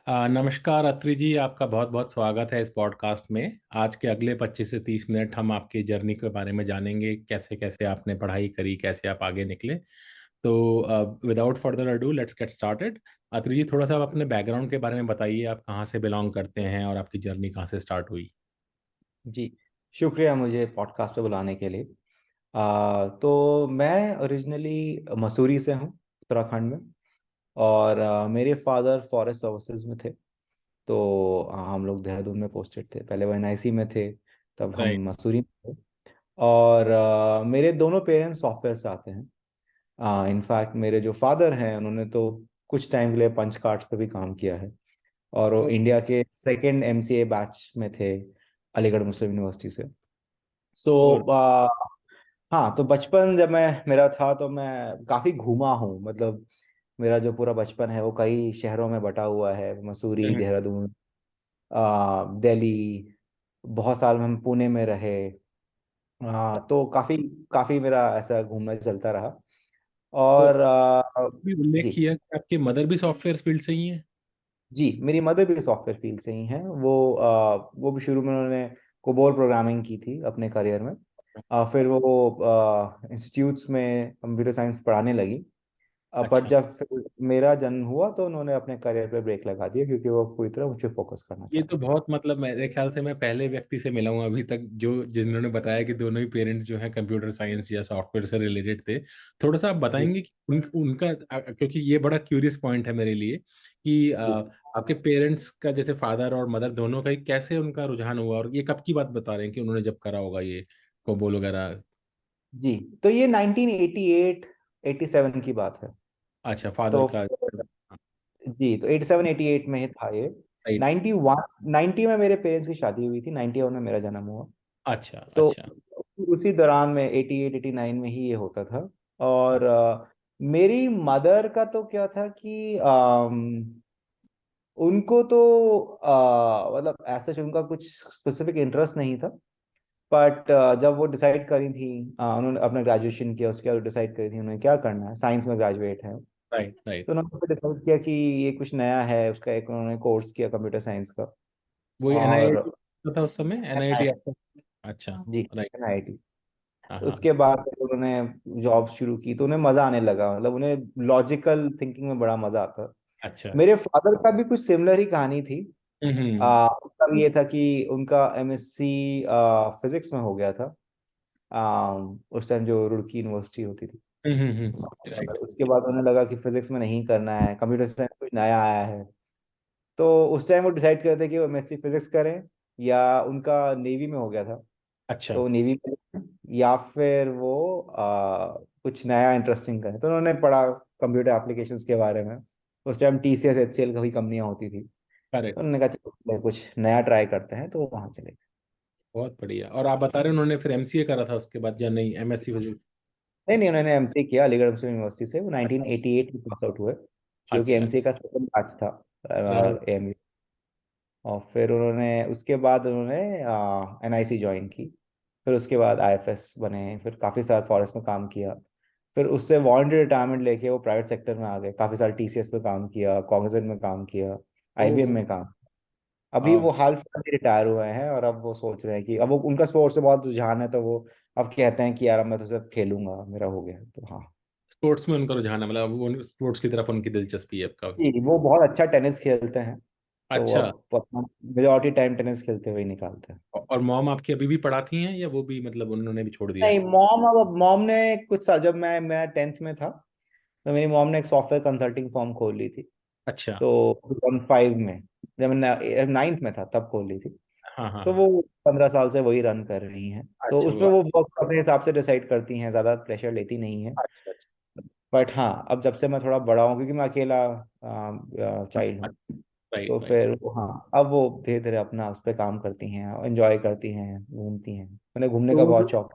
नमस्कार अत्री जी, आपका बहुत-बहुत स्वागत है इस पॉडकास्ट में। आज के अगले 25 से 30 मिनट हम आपकी जर्नी के बारे में जानेंगे, कैसे-कैसे आपने पढ़ाई करी, कैसे आप आगे निकले। तो without further ado let's get started. Atri ji, थोड़ा-सा आप अपने बैकग्राउंड के बारे में बताइए, आप कहाँ से बिलॉन्ग करते हैं और आपकी जर्नी कहाँ से स्टार्ट हुई? जी, शुक्रिया मुझे पॉडकास्ट पे बुलाने के लिए। तो मैं ओरिजिनली मसूरी से हूँ, उत्तराखंड में। और मेरे फादर फॉरेस्ट सर्विसेज में थे। तो हम लोग देहरादून में पोस्टेड थे, पहले वो एनआईसी में थे, तब हम राइट, मसूरी में थे। और मेरे दोनों पेरेंट्स सॉफ्टवेयर से आते हैं। इनफैक्ट मेरे जो फादर हैं उन्होंने तो कुछ टाइम के लिए पंच कार्ड्स पे भी काम किया है। और वो ओके, इंडिया के सेकंड एमसीए बैच में थे, अलीगढ़ मुस्लिम यूनिवर्सिटी से। So good. हाँ, तो बचपन जब मैं मेरा था तो मैं काफ़ी घूमा हूँ। मतलब मेरा जो पूरा बचपन है वो कई शहरों में बटा हुआ है, मसूरी, हुँ, देहरादून, दिल्ली। बहुत साल में हम पुणे में रहे। तो काफ़ी काफ़ी मेरा ऐसा घूमना चलता रहा। तो और भी उल्लेख जी। किया कि आपकी मदर भी सॉफ्टवेयर फील्ड से ही हैं? जी, मेरी मदर भी सॉफ्टवेयर फील्ड से ही हैं। वो भी शुरू में उन्होंने कोबोल प्रोग्रामिंग की थी अपने करियर में। फिर वो इंस्टीट्यूट्स में कंप्यूटर साइंस पढ़ाने लगी। पर अच्छा। जब फिर मेरा जन्म हुआ तो उन्होंने अपने करियर पे ब्रेक लगा दिया, क्योंकि वो पूरी तरह मुझे फोकस करना ये चाहते तो थे। बहुत मतलब मेरे ख्याल से मैं पहले व्यक्ति से मिला हूँ अभी तक जो जिन्होंने बताया कि दोनों ही पेरेंट्स जो हैं कंप्यूटर साइंस या सॉफ्टवेयर से रिलेटेड थे। थोड़ा-सा आप जी। बताएँगे कि उनका क्योंकि ये बड़ा क्यूरियस पॉइंट है मेरे लिए कि जी। आपके पेरेंट्स का जैसे फादर और मदर दोनों का ही कैसे उनका रुझान हुआ और ये कब की बात बता रहे हैं कि उन्होंने जब करा होगा ये कोबोल वगैरह? जी, तो ये 1988 87 की बात है। अच्छा फादर तो का। जी, तो 87 88 में ही था ये। राइट। 91 90 में मेरे पेरेंट्स की शादी हुई थी, 91 में मेरा जन्म हुआ। अच्छा, तो अच्छा। उसी दौरान में 88 89 में ही ये होता था। हाँ, और मेरी मदर का तो क्या था कि उनको तो मतलब ऐसा उनका कुछ स्पेसिफिक इंटरेस्ट नहीं था। बट जब वो डिसाइड करी थी, उन्होंने अपना ग्रेजुएशन किया, उसके बाद डिसाइड करी थी उन्हें क्या करना है, साइंस में ग्रेजुएट है। राइट, तो राइट। उन्होंने फिर डिसाइड किया कि ये कुछ नया है, उसका एक उन्होंने कोर्स किया कंप्यूटर साइंस का। वही और एनआईआईटी था उस समय? एनआईआईटी आपका? अच्छा, जी, राइट। एनआईटी। हाँ, तो हाँ। उसके बाद फिर उन्होंने जॉब शुरू की तो उन्हें मजा आने लगा, मतलब उन्हें लॉजिकल थिंकिंग में बड़ा मजा आता। अच्छा। मेरे फादर का भी कुछ सिमिलर ही कहानी थी। हुँ, हुँ। उनका भी ये था कि उनका एमएससी फिजिक्स में हो गया था। उस टाइम जो रुड़की यूनिवर्सिटी होती थी। हुँ, हुँ, हुँ। और राइट। उसके बाद उन्हें लगा कि फिजिक्स में नहीं करना है, कंप्यूटर साइंस कुछ नया आया है। तो उस टाइम वो डिसाइड करते थे कि वो एमएससी फिजिक्स करें, या उनका नेवी में हो गया था, अच्छा, तो नेवी में, या फिर वो कुछ नया इंटरेस्टिंग करें। तो उन्होंने पढ़ा कंप्यूटर एप्लीकेशंस के बारे में। उस टाइम टीसीएस एचसीएल की कंपनियां होती थी। तो करेक्ट। उन्होंने कहा चलो कुछ नया ट्राई करते हैं, तो वहाँ चले गए। बहुत बढ़िया। और आप बता रहे हैं उन्होंने फिर एमसीए करा था उसके बाद या नहीं एमएससी फिजिक्स? नहीं नहीं, उन्होंने एमसीए किया अलीगढ़ मुस्लिम यूनिवर्सिटी से। वो अच्छा, 1988 में पास आउट हुए, जो कि अच्छा। एमसीए का सेकंड बैच था। राइट। एम और फिर उन्होंने उसके बाद उन्होंने एनआईसी ज्वाइन की। फिर उसके बाद आईएफएस बने, फिर काफ़ी साल फॉरेस्ट में काम किया। फिर उससे वॉलंटरी रिटायरमेंट लेके वो प्राइवेट सेक्टर में आ गए, काफ़ी साल टीसीएस में काम किया, कॉग्निजेंट में काम किया, आईबीएम ओह! में काम। अभी वाह! वो हाल फिलहाल में रिटायर हुए हैं, और अब वो सोच रहे हैं कि अब वो उनका स्पोर्ट्स से बहुत रुझान है, तो वो अब कहते हैं कि यार अब मैं तो सिर्फ खेलूंगा, मेरा हो गया। तो हाँ। स्पोर्ट्स में उनका रुझान है मतलब वो स्पोर्ट्स की तरफ उनकी दिलचस्पी है अब काफ़ी। जी, वो बहुत अच्छा टेनिस खेलते हैं। तो वो अच्छा। अब अपना मेजोरिटी टाइम टेनिस खेलते हुए ही निकालते हैं। और मॉम आपकी अभी भी पढ़ाती हैं या वो भी मतलब उन्होंने भी छोड़ दिया नहीं, है? मॉम ने कुछ साल, जब मैं 10th में था, तो मेरी मॉम ने एक सॉफ्टवेयर कंसल्टिंग फर्म खोल ली थी। अच्छा। तो 2005 में, जब मैं 9th में था तब खोल ली थी। हाँ, हाँ, तो हाँ। वो 15 साल से वही रन कर रही हैं, तो अच्छा उसमें वो वो वक्त अपने हिसाब से डिसाइड करती हैं, ज़्यादा प्रेशर लेती नहीं है। अच्छा, अच्छा। बट हाँ, अब जब से मैं थोड़ा बड़ा हूँ, क्योंकि मैं अकेला चाइल्ड हूँ, राइट, तो राइट। फिर हाँ, अब वो धीरे धीरे अपना उस पर काम करती हैं, एंजॉय करती हैं, घूमती हैं। उन्हें घूमने का तो बहुत शौक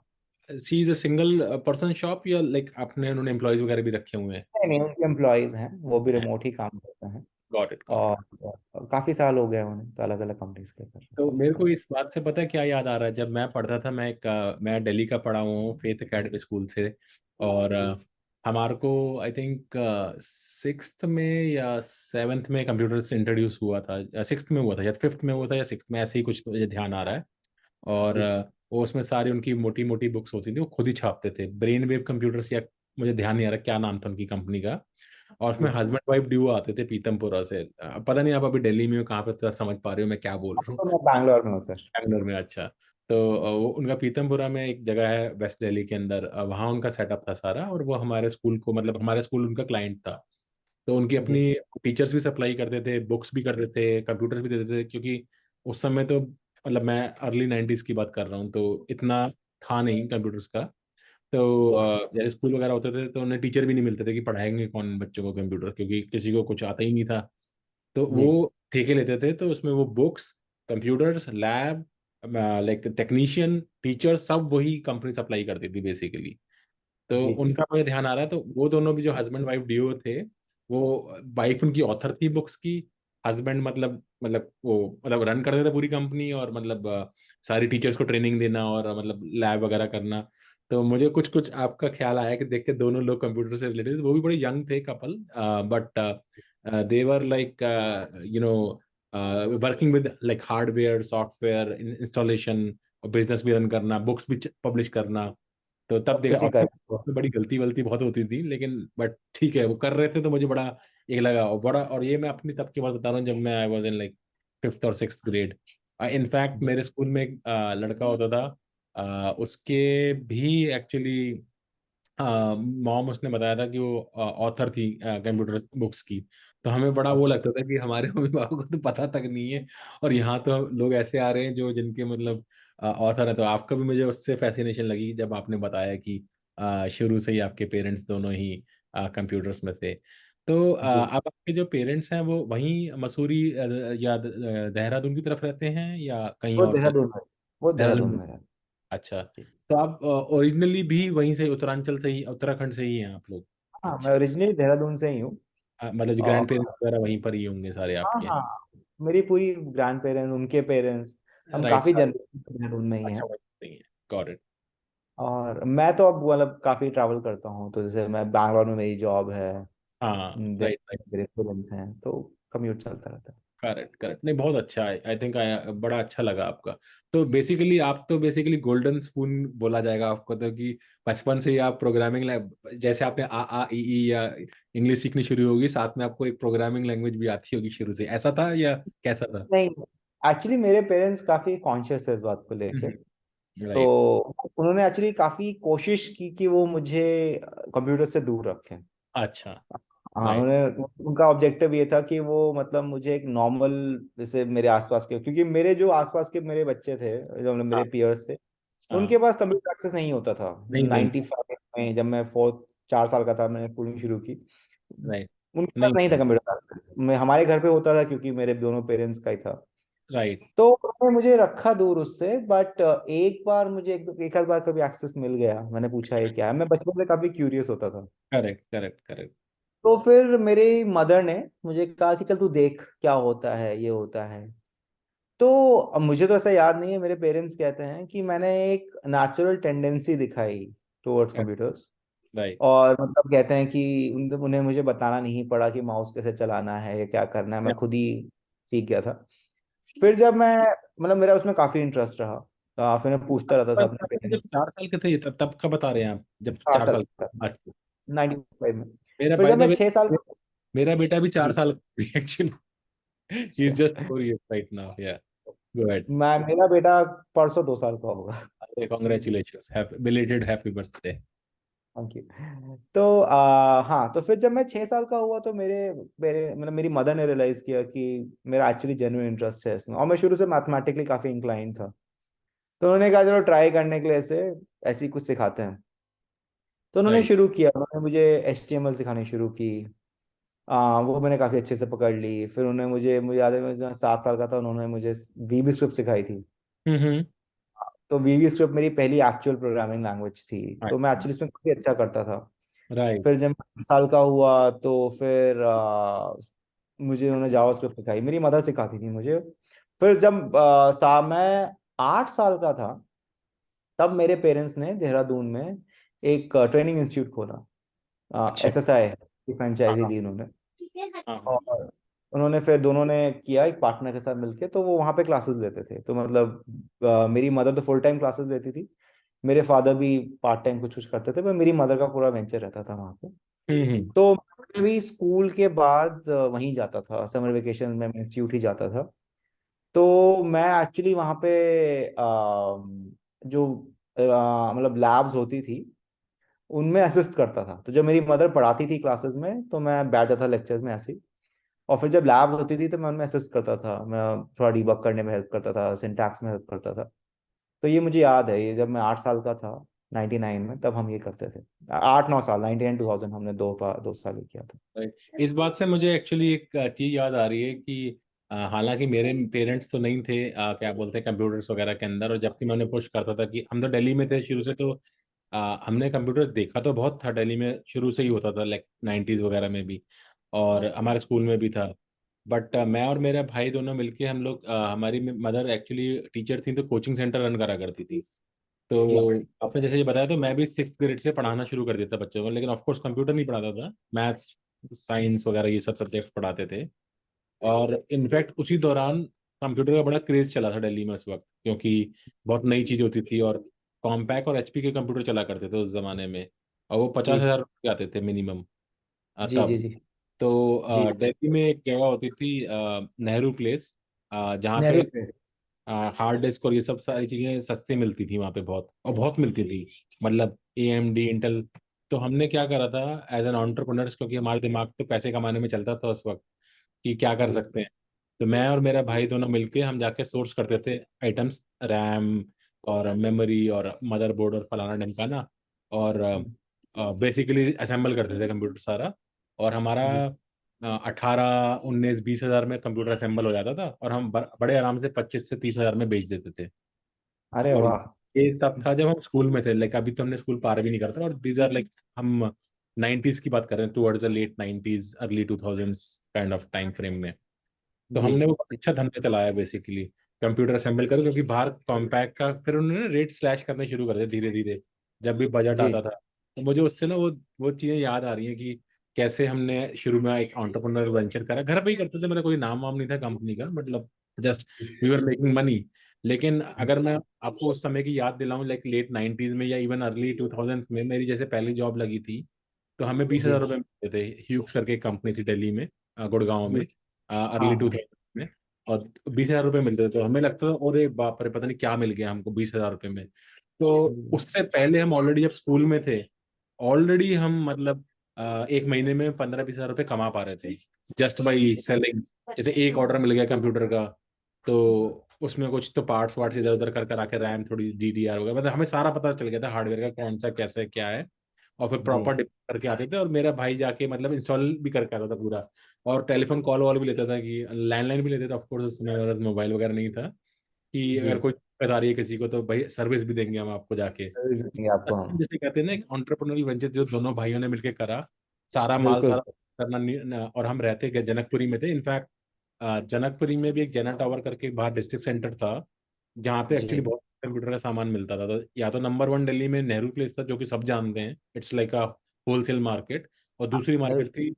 she is a single person shop या लाइक आपने उन्होंने एम्प्लॉइज़ वगैरह भी रखे हुए हैं? है। नहीं, उनके एम्प्लॉयज़ हैं, वो भी रिमोट ही काम करते हैं। Got it, got it. और काफ़ी साल हो गए उन्हें, तो अलग अलग कंपनीज के कर तो मेरे को सॉफ्टवेयर। इस बात से पता है क्या याद आ रहा है जब मैं पढ़ता था मैं दिल्ली का पढ़ा हुआ हूँ फेथ एकेडमी स्कूल से। और हमारे को आई थिंक सिक्स्थ में या सेवन्थ में कंप्यूटर से इंट्रोड्यूस हुआ था, सिक्स्थ में हुआ था या फिफ्थ में हुआ था या सिक्स्थ में, ऐसे ही कुछ मुझे ध्यान आ रहा है। और जी वो उसमें सारी उनकी मोटी मोटी बुक्स होती थी, वो खुद ही छापते थे, ब्रेन वेव कंप्यूटर्स या मुझे ध्यान नहीं आ रहा क्या नाम था उनकी कंपनी का। और जी। उसमें हस्बैंड वाइफ ड्यू आते थे पीतमपुरा से। पता नहीं आप अभी दिल्ली में हो कहाँ पे, तो आप समझ पा रहे हो मैं क्या बोल अब रहा हूँ। तो मैं बैंगलोर में हूँ सर। बैंगलोर में, अच्छा। तो वो उनका पीतमपुरा में एक जगह है वेस्ट दिल्ली के अंदर, वहाँ उनका सेटअप था सारा, और वो हमारे स्कूल को, मतलब हमारे स्कूल उनका क्लाइंट था। तो उनकी जी अपनी टीचर्स भी सप्लाई करते थे, बुक्स भी करते थे, कंप्यूटर्स भी देते थे, क्योंकि उस समय तो मतलब मैं अर्ली 90s की बात कर रहा हूँ, तो इतना था नहीं कंप्यूटर्स का। तो जी जैसे स्कूल वगैरह होते थे तो उन्हें टीचर भी नहीं मिलते थे कि पढ़ाएंगे कौन बच्चों को कंप्यूटर, क्योंकि किसी को कुछ आता ही नहीं था। तो जी वो ठेके लेते थे, तो उसमें वो books, computers, lab, like technician, teacher, सब वही कंपनी सप्लाई करती थी बेसिकली। तो जी उनका मुझे ध्यान आ रहा है, तो वो दोनों भी जो हस्बैंड वाइफ डिओ थे, वो वाइफ उनकी ऑथर थी बुक्स की, हस्बैंड मतलब वो मतलब रन करते थे पूरी कंपनी, और मतलब सारी टीचर्स को ट्रेनिंग देना और मतलब लैब वगैरह करना। तो मुझे कुछ कुछ आपका ख्याल आया कि देख के दोनों लोग कंप्यूटर से रिलेटेड, वो भी बड़े यंग थे couple, but they were like working with like hardware software installation, और बिजनेस भी रन करना, बुक्स भी पब्लिश करना। तो तब सब देखा कुछ ही कर। ऑफिस में बड़ी गलती वलती बहुत होती थी, लेकिन बट ठीक है वो कर रहे थे, तो मुझे बड़ा एक लगा और बड़ा। और ये मैं अपनी तब की बात बता रहा हूँ जब मैं I was in like fifth और सिक्स ग्रेड। इनफैक्ट जी मेरे स्कूल में एक लड़का होता था, उसके भी एक्चुअली मॉम उसने बताया था कि वो ऑथर थी कंप्यूटर बुक्स की। तो हमें बड़ा वो अच्छा। लगता था कि हमारे मम्मी पापा को तो पता तक नहीं है, और यहाँ तो लोग ऐसे आ रहे हैं जो जिनके मतलब ऑथर है। तो आपका भी मुझे उससे फैसिनेशन लगी जब आपने बताया कि शुरू से ही आपके पेरेंट्स दोनों ही कंप्यूटर्स में थे। तो जी अब आपके जो पेरेंट्स हैं वो वहीं मसूरी या देहरादून की तरफ रहते हैं या कहीं वो और चल, देहरादून में, वो देहरादून देहरादून? में है। अच्छा। जी तो आप ओरिजिनली भी वहीं से, उत्तरांचल से ही, उत्तराखंड से ही हैं आप लोग? हाँ, मैं अच्छा। ओरिजिनली देहरादून से ही हूँ। मतलब ग्रैंड और पेरेंट्स वगैरह वहीं पर ही होंगे सारे हाँ आपके? हाँ, मेरी पूरी ग्रैंड पेरेंट्स, उनके पेरेंट्स, हम राइट, काफी सारे। जनरेशन देहरादून में ही अच्छा, हैं। वहीं पे ही है। Got it. और मैं तो अब मतलब काफी ट्रैवल करता हूँ, तो जैसे मैं बैंगलोर में मेरी जॉब है, हाँ, राइट, राइट। मेरे पेरेंट्स हैं, तो कम्यूट चलता रहता है। Correct, correct. नहीं, बहुत अच्छा है, आई थिंक बड़ा अच्छा लगा आपका। तो बेसिकली आप तो बेसिकली गोल्डन स्पून बोला जाएगा आपको, तो कि बचपन से ही आप प्रोग्रामिंग, जैसे आपने आ ई ई या इंग्लिश सीखनी शुरू होगी, साथ में आपको एक प्रोग्रामिंग लैंग्वेज भी आती होगी शुरू से, ऐसा था या कैसा था? नहीं, एक्चुअली मेरे पेरेंट्स काफी कॉन्शियस है इस बात को लेके। तो राइट। उन्होंने एक्चुअली काफी कोशिश की कि वो मुझे कंप्यूटर से दूर रखें। अच्छा। हाँ, राइट। उन्होंने, उनका ऑब्जेक्टिव ये था कि वो मतलब मुझे एक नॉर्मल, जैसे मेरे आसपास के, क्योंकि मेरे जो आसपास के मेरे बच्चे थे, जो मतलब मेरे हाँ, पीयर्स थे, हाँ। उनके पास कंप्यूटर एक्सेस नहीं होता था। नहीं, नहीं। 95 में जब मैं 4 साल का था, मैंने स्कूलिंग शुरू की, राइट। उनके पास नहीं, नहीं था नहीं। Computer access. मैं, हमारे घर पे होता था क्योंकि मेरे दोनों पेरेंट्स का ही था। राइट। तो उन्होंने मुझे रखा दूर उससे, बट एक बार मुझे एक आध बार कभी एक्सेस मिल गया, मैंने पूछा ये क्या है, मैं बचपन से काफी क्यूरियस होता था। Correct, correct, correct. तो फिर मेरी मदर ने मुझे कहा कि चल तू देख क्या होता है, ये होता है। तो अब मुझे तो ऐसा याद नहीं है, मेरे पेरेंट्स कहते हैं कि मैंने एक नेचुरल टेंडेंसी दिखाई टुवर्ड्स कंप्यूटर्स। राइट। और मतलब कहते हैं कि उन्हें मुझे बताना नहीं पड़ा कि माउस कैसे चलाना है या क्या करना है, मैं खुद ही सीख गया था। फिर जब मैं, मतलब मेरा उसमें काफी इंटरेस्ट रहा, फिर मैं पूछता रहता था अपने जब पेरेंट्स। 4 साल के थे, तब का बता रहे हैं आप, जब चार 4 साल साल? का, अच्छा। 95 में। मेरा फिर बाय जब द मैं वे, 6 साल का, मेरा बेटा भी चार जी, साल actually, he is just 4 years right now, yeah. Go ahead. मेरा बेटा परसों 2 साल का होगा। Congratulations, happy belated happy birthday. Thank you. तो हाँ, तो फिर जब मैं 6 साल का हुआ, तो मेरे मेरे मतलब मेरी मदर ने रियलाइज किया कि मेरा एक्चुअली जेन्युइन इंटरेस्ट है इसमें, और मैं शुरू से मैथमेटिकली काफी इंक्लाइन था। तो उन्होंने कहा चलो ट्राई करने के लिए ऐसे ऐसी कुछ सिखाते हैं। तो उन्होंने राइट। शुरू किया, उन्होंने मुझे HTML सिखानी शुरू की। वो मैंने काफी अच्छे से पकड़ ली। फिर उन्होंने मुझे याद है, मैं जब 7 साल का था, उन्होंने मुझे VB स्क्रिप्ट सिखाई थी। हम्म। तो VB स्क्रिप्ट मेरी पहली एक्चुअल प्रोग्रामिंग लैंग्वेज थी, तो मैं अच्छा। एक्चुअली इसमें काफी अच्छा करता था। राइट। फिर जब मैं 10 साल का हुआ, तो फिर मुझे उन्होंने जावा स्क्रिप्ट सिखाई, मेरी मदर सिखाती थी मुझे। फिर जब मैं 8 साल का था, तब मेरे पेरेंट्स ने देहरादून में एक ट्रेनिंग इंस्टीट्यूट खोला। अच्छा। SSI की हाँ फ्रेंचाइजी हाँ ली उन्होंने। हाँ हाँ। और उन्होंने फिर दोनों ने किया एक पार्टनर के साथ मिलके, तो वो वहाँ पे क्लासेस लेते थे। तो मतलब मेरी मदर तो फुल टाइम क्लासेस लेती थी, मेरे फादर भी पार्ट टाइम कुछ कुछ करते थे, पर मेरी मदर का पूरा वेंचर रहता था वहाँ पे। हम्म। तो मैं भी स्कूल के बाद वहीं जाता था, समर वेकेशन में मैं इंस्टीट्यूट ही जाता था। तो मैं एक्चुअली वहाँ पे जो मतलब लैब्स होती थी उनमें असिस्ट करता था। तो जब मेरी मदर पढ़ाती थी क्लासेस में तो मैं बैठ जाता लेक्चर्स में ऐसे ही। और फिर जब लैब होती थी तो मैं उनमें असिस्ट करता था, मैं थोड़ा डीबग करने में हेल्प करता था, सिंटैक्स में हेल्प करता था। तो ये मुझे याद है, ये जब मैं 8 साल का था 99 में, तब हम ये करते थे। 8-9 साल, 99 2000 हमने 2 साल ही किया था। Right. इस बात से मुझे एक्चुअली एक चीज याद आ रही है कि हालांकि मेरे पेरेंट्स तो नहीं थे क्या बोलते हैं कंप्यूटर्स वगैरह के अंदर, और जबकि मैं उन्हें पुश करता था कि हम तो दिल्ली में थे शुरू से, तो हमने कंप्यूटर देखा तो बहुत था दिल्ली में, शुरू से ही होता था लाइक 90s वगैरह में भी, और हमारे स्कूल में भी था। बट मैं और मेरा भाई दोनों मिलके हम लोग हमारी मदर एक्चुअली टीचर थी तो कोचिंग सेंटर रन करा करती थी। तो आपने जैसे ये बताया तो मैं भी 6th ग्रेड से पढ़ाना शुरू कर देता बच्चों को, लेकिन ऑफ कोर्स कंप्यूटर नहीं पढ़ाता था, मैथ्स साइंस वगैरह ये सब सब्जेक्ट पढ़ाते थे। और इनफैक्ट उसी दौरान कंप्यूटर का बड़ा क्रेज चला था दिल्ली में उस वक्त, क्योंकि बहुत नई चीज होती थी, और कॉम्पैक और एचपी के कंप्यूटर चला करते थे उस जमाने में, और वो पचास जी हजार के आते थे मिनिमम जी जी तब। जी तो जी। दिल्ली में एक जगह होती थी नेहरू प्लेस, जहाँ पे नेहरू प्लेस। हार्ड डिस्क और ये सब सारी चीजें सस्ती मिलती थी वहाँ पे, बहुत और बहुत मिलती थी, मतलब AMD इंटेल। तो हमने क्या करा था एज एन एंटरप्रेन्योर्स, क्योंकि हमारा दिमाग तो पैसे कमाने में चलता था उस वक्त, कि क्या कर जी सकते हैं। तो मैं और मेरा भाई दोनों मिलके हम जाके सोर्स करते थे आइटम्स, रैम और मेमोरी और मदरबोर्ड और फलाना ढिमकाना, और बेसिकली असेंबल करते थे कंप्यूटर सारा। और हमारा जी। 18, 19, 20 हजार में कंप्यूटर असेंबल हो जाता था, और हम बड़े आराम से 25 से 30 हजार में बेच देते थे। अरे और वाह। ये तब था जब हम स्कूल में थे, लाइक अभी तो हमने स्कूल पार भी नहीं करता, और दीज आर लाइक हम 90s की बात कर रहे हैं, towards the late 90s early 2000s kind of time frame में। तो जी हमने वो जी अच्छा धंधा चलाया बेसिकली, कंप्यूटर असेंबल करो, क्योंकि बाहर कॉम्पैक्ट का फिर उन्होंने रेट स्लैश करने शुरू कर दिए धीरे धीरे, जब भी बजट जी आता था। तो मुझे उससे ना वो चीज़ें याद आ रही हैं कि कैसे हमने शुरू में एक एंटरप्रेन्योर वेंचर करा, घर पे ही करते थे, मेरा कोई नाम वाम नहीं था कंपनी का, मतलब just we were making money. लेकिन अगर मैं आपको उस समय की याद दिलाऊं, लाइक लेट 90s में या इवन अर्ली 2000 में मेरी जैसे पहली जॉब लगी थी, तो हमें बीस जी हजार रुपये मिलते थे। ह्यूक्स करके एक कंपनी थी दिल्ली में, गुड़गांव में, जी। हाँ अर्ली टू हाँ। थाउजेंड में। और 20 हजार रुपये मिलते थे, तो हमें लगता था अरे बाप रे, पता नहीं क्या मिल गया हमको 20 हजार रुपये में। तो जी उससे पहले हम ऑलरेडी जब स्कूल में थे, ऑलरेडी हम मतलब एक महीने में 15-20 हजार रुपये कमा पा रहे थे, जस्ट बाई सेलिंग। जैसे एक ऑर्डर मिल गया कंप्यूटर का, तो उसमें कुछ तो पार्ट्स वार्ट्स इधर उधर कर कर आके, रैम थोड़ी DDR वगैरह, मतलब हमें सारा पता चल गया था हार्डवेयर का कौन सा कैसे क्या है। और फिर जी प्रॉपर करके आते थे, और मेरा भाई जाके मतलब इंस्टॉल भी करके आता था पूरा। और टेलीफोन कॉल वॉल भी लेता था, कि लैंडलाइन भी लेते थे ऑफकोर्स, उसमें मोबाइल वगैरह नहीं था, कि जी। अगर कोई दिक्कत आ रही है किसी को तो भाई सर्विस भी देंगे हम आपको जाके। सर्विस देंगे आपको हम। जैसे कहते हैं ना, एक एंटरप्रेन्योरल वेंचर जो दोनों भाइयों ने मिलकर करा, सारा माल बिल्कुल। सारा करना और हम रहते गए जनकपुरी में थे इनफैक्ट। जनकपुरी में भी एक जेना टावर करके बाहर डिस्ट्रिक्ट सेंटर था, जहाँ पे एक्चुअली जी बहुत कंप्यूटर का सामान मिलता था। तो या तो नंबर वन दिल्ली में नेहरू प्लेस था, जो कि सब जानते हैं, it's like a wholesale market. और दूसरी मार्केट थी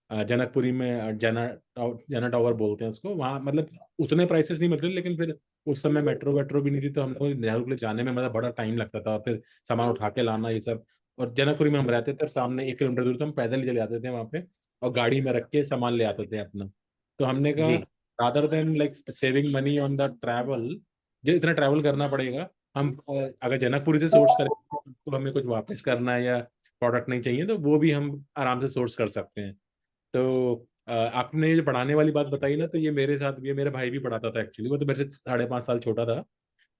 जनकपुरी में, जना टावर बोलते हैं उसको, वहाँ मतलब उतने प्राइसेस नहीं मिलते, लेकिन फिर उस समय मेट्रो वेट्रो भी नहीं थी, तो हमको नेहरू प्लेस जाने में मतलब बड़ा टाइम लगता था, फिर सामान उठा के लाना ये सब। और जनकपुरी में हम रहते थे, और सामने 1 किलोमीटर दूर, तो हम पैदल ही चले जाते थे वहाँ पे, और गाड़ी में रख के सामान ले आते थे अपना। तो हमने कहा जी rather than like saving money on the travel, जो इतना ट्रैवल करना पड़ेगा, हम अगर जनकपुरी से सोर्स करें तो हमें कुछ वापस करना है या प्रोडक्ट नहीं चाहिए, तो वो भी हम आराम से सोर्स कर सकते हैं। तो आपने ये जो पढ़ाने वाली बात बताई ना, तो ये मेरे साथ भी है, मेरा भाई भी पढ़ाता था एक्चुअली, वो तो मेरे से 5.5 साल छोटा था।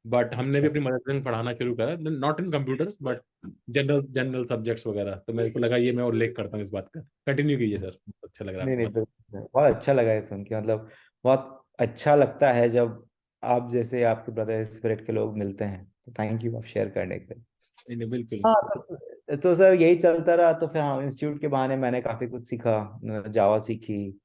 बट हमने भी अच्छा। अपनी मदर टंग पढ़ाना शुरू करा, not in computers but general general subjects वगैरह। तो मेरे को लगा ये मैं उल्लेख करता हूँ इस बात का। कंटिन्यू कीजिए सर, बहुत अच्छा लग रहा है नहीं आपकी नहीं, बात। बिल्कुल बहुत अच्छा लगा ये सुन के। मतलब बहुत अच्छा लगता है जब आप जैसे आपके ब्रदर स्पिरिट के लोग मिलते हैं। तो थैंक यू आप शेयर करने के लिए। नहीं नहीं, बिल्कुल। हाँ तो सर यही चलता रहा। तो फिर हाँ, इंस्टीट्यूट के बहाने मैंने काफ़ी कुछ सीखा, जावा सीखी।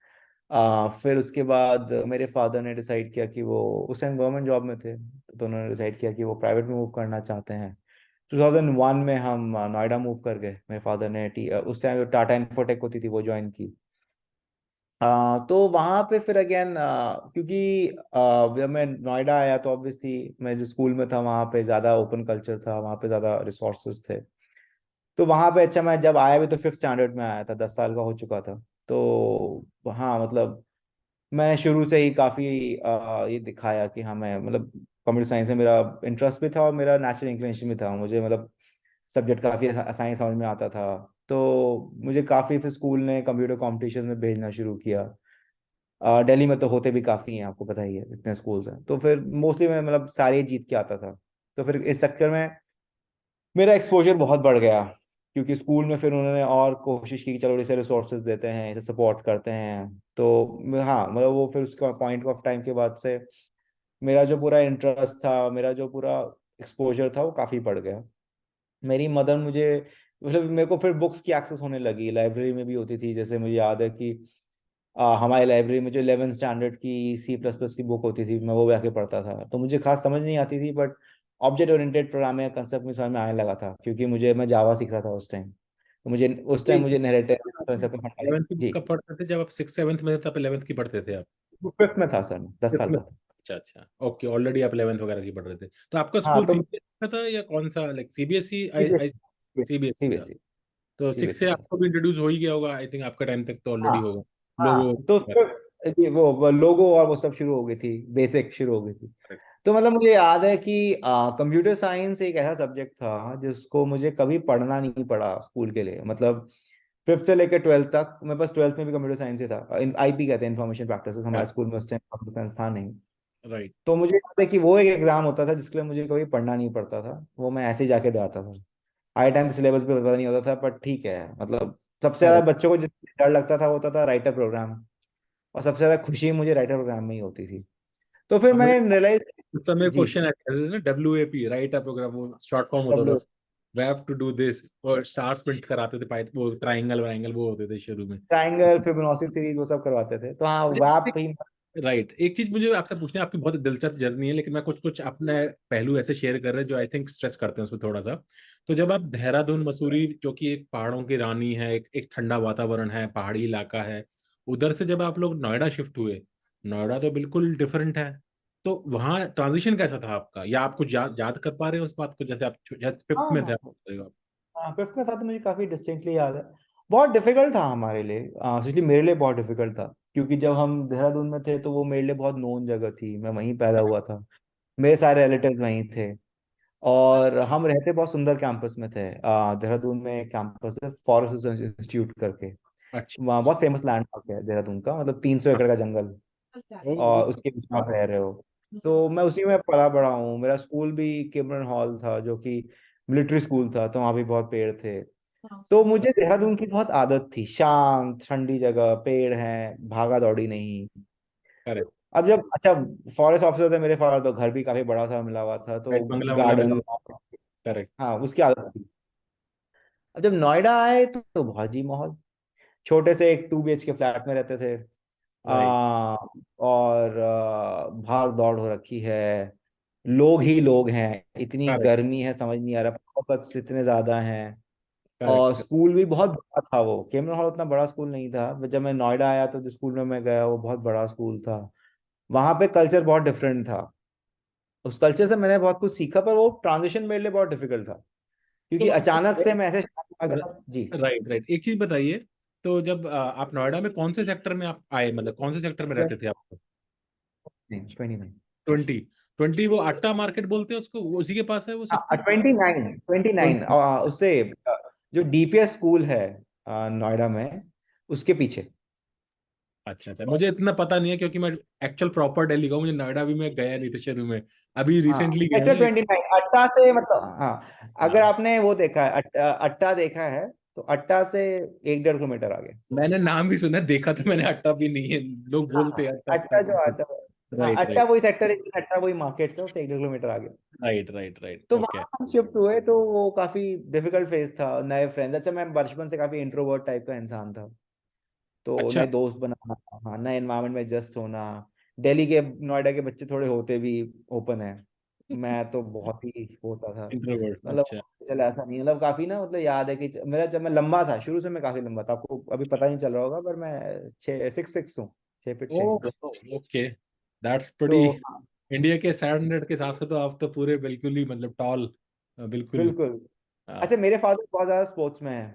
फिर उसके बाद मेरे फादर ने डिसाइड किया कि वो उस टाइम गवर्नमेंट जॉब में थे, तो उन्होंने डिसाइड किया कि वो प्राइवेट में मूव करना चाहते हैं। 2001 में हम नोएडा मूव कर गए। मेरे फादर ने उस टाइम टाटा इन्फोटेक होती थी, वो ज्वाइन की। तो वहाँ पे फिर अगेन, क्योंकि जब मैं नोएडा आया तो ऑब्वियसली मैं जिस स्कूल में था वहाँ पे ज़्यादा ओपन कल्चर था, वहाँ पे ज़्यादा रिसोर्सेज थे। तो वहाँ पे अच्छा, मैं जब आया भी तो 5th स्टैंडर्ड में आया था, 10 साल का हो चुका था। तो हाँ मतलब मैंने शुरू से ही काफ़ी ये दिखाया कि हाँ मैं मतलब कंप्यूटर साइंस में मेरा इंटरेस्ट भी था और मेरा नेचुरल इंक्लिनेशन भी था। मुझे मतलब सब्जेक्ट काफ़ी आसानी समझ में आता था। तो मुझे काफ़ी फिर स्कूल ने कंप्यूटर कॉम्पिटिशन में भेजना शुरू किया। दिल्ली में तो होते भी काफ़ी हैं, आपको पता ही है, इतने स्कूल्स हैं। तो फिर मोस्टली मैं मतलब सारे जीत के आता था। तो फिर इस चक्कर में मेरा एक्सपोजर बहुत बढ़ गया, क्योंकि स्कूल में फिर उन्होंने और कोशिश की कि चलो इसे रिसोर्सेज देते हैं, इसे सपोर्ट करते हैं। तो हाँ मतलब वो फिर उसका पॉइंट ऑफ टाइम के बाद से मेरा जो पूरा इंटरेस्ट था, मेरा जो पूरा एक्सपोजर था वो काफ़ी बढ़ गया। मेरी मदर मुझे मतलब मेरे को फिर बुक्स की एक्सेस होने लगी, लाइब्रेरी में भी होती थी। जैसे मुझे याद है कि हमारी लाइब्रेरी में जो 11th स्टैंडर्ड की C++ की बुक होती थी, मैं वो जाके पढ़ता था। तो मुझे खास समझ नहीं आती थी, बट ऑब्जेक्ट ओरिएंटेड प्रोग्रामिंग का कंसेप्ट में समझ में आने लगा था, क्योंकि मैं जावा सीख रहा था उस टाइम। तो मुझे उस टाइम मुझे नैरेटिव सब इलेवेंथ की बुक जी। कब पढ़ते थे? जब आप 6 7 में थे तब 11th की पढ़ते थे आप? फिफ्थ में था सर, 10 साल Fifth में? का था। अच्छा अच्छा, ओके, ऑलरेडी आप 11th वगैरह की पढ़ रहे थे। तो आपका हाँ स्कूल तो सीबीएसई का था या कौन सा, लाइक सीबीएसई आई आई? सीबीएसई सीबीएसई था। सीबीएसई तो सिक्स सीबीएसई से था। आपको भी इंट्रोड्यूस हो ही गया होगा, आई थिंक आपका टाइम तक तो हाँ ऑलरेडी होगा। लोगो। हाँ, तो फिर जी वो लोगो और वो सब शुरू हो गई थी, बेसिक शुरू हो गई थी। तो मतलब मुझे याद है कि कंप्यूटर साइंस एक ऐसा सब्जेक्ट था जिसको मुझे कभी पढ़ना नहीं पड़ा स्कूल के लिए। मतलब 5th से लेकर 12th तक, मैं बस 12th में भी कंप्यूटर साइंस ही था। आईपी कहते हैं, इन्फॉर्मेशन प्रैक्टिसेस, हमारे स्कूल में उस टाइम कंप्यूटर साइंस था नहीं। राइट। तो मुझे याद है कि वो एक एग्जाम होता था जिसके लिए मुझे कभी पढ़ना नहीं पड़ता था, वो मैं ऐसे ही जाके दे आता था। आई टाइम सिलेबस भी पता नहीं होता था, पर ठीक है मतलब सबसे ज्यादा करेक्ट। बच्चों को जो डर लगता था वो होता था राइटर प्रोग्राम, और सबसे ज्यादा खुशी मुझे राइटर प्रोग्राम में ही होती थी। तो फिर हमें मैंने रियलाइज। उस समय जी। क्वेश्चन आते थे ना, WAP, राइट अ प्रोग्राम, वो शॉर्ट फॉर्म होता था। W. We have to do this, और स्टार्स प्रिंट कराते थे, पाइथ वो ट्रायंगल वायंगल वो होते थे शुरू में। ट्राइंगल, फिबोनाची सीरीज, वो सब करवाते थे। तो हाँ, वैप ही। राइट, एक चीज मुझे आपसे पूछनी है, आपकी बहुत दिलचस्प जर्नी है, लेकिन मैं कुछ कुछ अपने पहलू ऐसे शेयर कर रहे हैं जो आई थिंक स्ट्रेस करते हैं उसमें थोड़ा सा। तो जब आप देहरादून मसूरी, जो कि एक पहाड़ों की रानी है, एक ठंडा वातावरण है, पहाड़ी इलाका है, उधर से जब आप लोग नोएडा शिफ्ट हुए, नोएडा तो बिल्कुल डिफरेंट है। तो वहाँ ट्रांजिशन कैसा था आपका, या आप कुछ याद कर पा रहे हो उस बात को, जैसे आप फिफ्थ हाँ में थे हाँ आप? हाँ, 5th में था तो मुझे काफी डिस्टिंक्टली याद है। बहुत डिफिकल्ट था हमारे लिए, स्पेशली मेरे लिए बहुत डिफिकल्ट था, क्योंकि जब हम देहरादून में थे तो वो मेरे लिए बहुत नोन जगह थी, मैं वहीं पैदा हुआ था, मेरे सारे रिलेटिव्स वहीं थे। और हम रहते बहुत सुंदर कैंपस में थे। देहरादून में एक कैंपस है, फॉरेस्ट इंस्टीट्यूट करके। अच्छा। वहाँ बहुत फेमस लैंडमार्क है देहरादून का, मतलब 300 एकड़ का जंगल, ओ, और उसके बीच में आप रह रहे हो। तो मैं उसी में पला बड़ा हूँ। मेरा स्कूल भी केम्ब्रन हॉल था, जो कि मिलिट्री स्कूल था, तो वहाँ भी बहुत पेड़ थे। तो मुझे देहरादून की बहुत आदत थी, शांत ठंडी जगह, पेड़ हैं, भागा दौड़ी नहीं। करेक्ट। अब जब अच्छा, फॉरेस्ट ऑफिसर थे मेरे फादर, तो घर भी काफी बड़ा सा मिला हुआ था, तो बंगला बंगला मिला। गार्डन। करेक्ट। हाँ, उसकी आदत थी। अब जब नोएडा आए तो बहुत जी माहौल, छोटे से एक 2 BHK फ्लैट में रहते थे। राइट। और भाग दौड़ हो रखी है, लोग ही लोग हैं, इतनी करेक्ट। गर्मी है समझ नहीं आ रहा, पॉपअप्स इतने ज्यादा हैं। और करेक्ट। स्कूल भी बहुत बड़ा था, वो कैमरन हॉल उतना बड़ा स्कूल नहीं था। जब मैं नोएडा आया तो जो स्कूल में मैं गया वो बहुत बड़ा स्कूल था। वहां पे कल्चर बहुत डिफरेंट था। उस कल्चर से मैंने बहुत कुछ सीखा, पर वो ट्रांजिशन मेरे लिए बहुत डिफिकल्ट था, क्योंकि तो अचानक से मैं ऐसे आ गया। जी। राइट राइट, एक चीज बताइए। तो जब आप नोएडा में कौन से सेक्टर में आप आए, मतलब कौन से सेक्टर में रहते थे आप? 29। 20? 20 वो अट्टा मार्केट बोलते हैं उसको, वो उसी के पास है वो हाँ, सेक्टर? 29 उससे जो डीपीएस स्कूल है नोएडा में, उसके पीछे। अच्छा अच्छा, मुझे इतना पता नहीं है क्योंकि मैं एक्चुअल प्रॉपर दिल्ली का हूँ, मुझे नोएडा भी मैं गया नहीं था शुरू में, अभी हाँ, रिसेंटली गया सेक्टर हूँ, लेकिन 29 अट्टा से, मतलब हाँ, अगर हाँ, आपने वो देखा है अट्टा देखा है, तो अट्टा से 1-1.5 किलोमीटर आगे। मैंने नाम भी सुना है, देखा तो मैंने अट्टा भी नहीं है। लोग बोलते हैं हाँ, अट्टा अट्टा अट्टा जो करके। अट्टा, हाँ राइट अट्टा राइट वही सेक्टर है, अट्टा वही मार्केट से उससे 1-1.5 किलोमीटर आगे। राइट राइट राइट, तो ओके। वहां हम शिफ्ट हुए तो वो काफी डिफिकल्ट फेज था, नए फ्रेंड्स। अच्छा, मैं बचपन से काफी इंट्रोवर्ट टाइप का इंसान था, तो अच्छा। नए दोस्त बनाना, हाँ, नए एनवायरनमेंट में एडजस्ट होना। दिल्ली के, नोएडा के बच्चे थोड़े होते भी ओपन है, मैं तो बहुत ही होता था। इंट्रोवर्ट, मतलब अच्छा। चल ऐसा नहीं, मतलब काफी ना, मतलब याद है कि मेरा जब मैं लंबा था, शुरू से मैं काफी लंबा था, आपको अभी पता नहीं चल रहा होगा, पर मैं 6'6" हूँ, 6 feet 6 oh, inch okay, that's तो प्रीटी। हाँ, इंडिया के स्टैंडर्ड के हिसाब से तो आप तो पूरे बिल्कुल ही मतलब टॉल, बिल्कुल। बिल्कुल। हाँ, अच्छा, मेरे फादर बहुत ज्यादा स्पोर्ट्स में है,